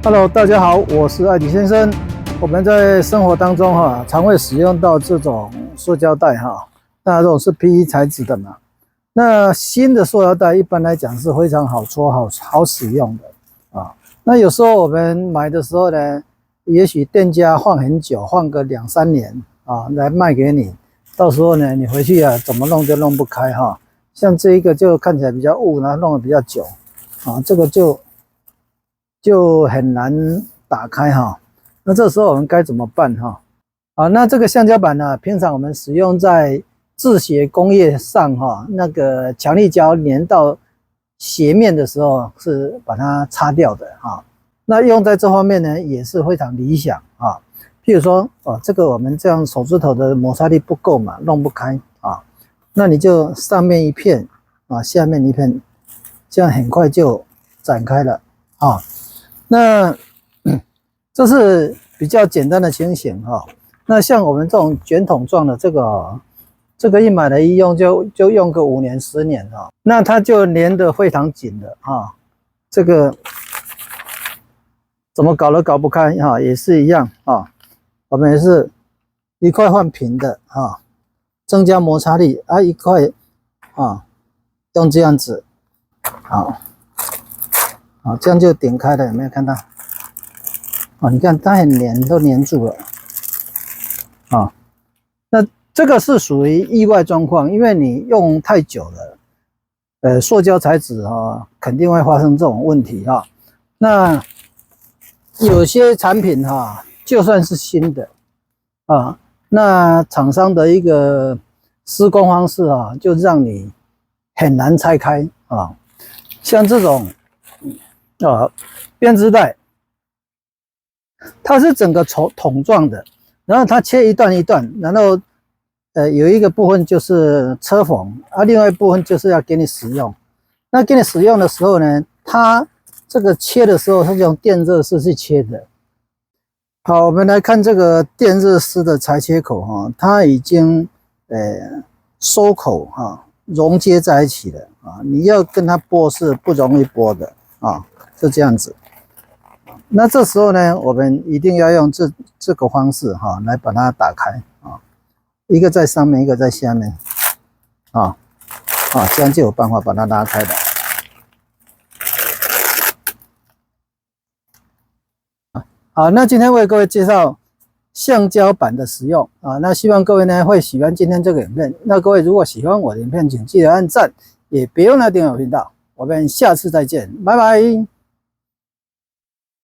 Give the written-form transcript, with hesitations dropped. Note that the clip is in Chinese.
Hello， 大家好，我是艾迪先生。我们在生活当中常会使用到这种塑胶袋那这种是 PE 材质的嘛。那新的塑料袋一般来讲是非常好搓、好使用的那有时候我们买的时候呢，也许店家放很久，放个2、3年来卖给你，到时候呢你回去怎么弄就弄不开像这一个就看起来比较雾，然后弄得比较久这个就很难打开那这时候我们该怎么办那这个橡胶板呢，平常我们使用在制鞋工业上那个强力胶粘到鞋面的时候是把它擦掉的那用在这方面呢也是非常理想譬如说这个我们这样手指头的摩擦力不够嘛，弄不开那你就上面一片下面一片，这样很快就展开了那这是比较简单的情形那像我们这种卷筒状的这个一买来一用就用个5年10年那它就粘得非常紧的这个怎么搞都搞不开也是一样我们也是一块换平的增加摩擦力一块用这样子这样就点开了，有没有看到你看它很黏，都黏住了那这个是属于意外状况，因为你用太久了塑胶材质肯定会发生这种问题那有些产品就算是新的那厂商的一个施工方式就让你很难拆开像这种编织袋，它是整个桶状的，然后它切一段一段，然后有一个部分就是车缝另外一部分就是要给你使用。那给你使用的时候呢，它这个切的时候是用电热丝去切的。好，我们来看这个电热丝的裁切口它已经收口融接在一起了你要跟它拨是不容易拨的就这样子。那这时候呢，我们一定要用这个方式来把它打开一个在上面，一个在下面这样就有办法把它拉开了。好，那今天为各位介绍橡胶板的使用那希望各位呢会喜欢今天这个影片。那各位如果喜欢我的影片，请记得按赞，也别忘了订阅我频道。我们下次再见，拜拜。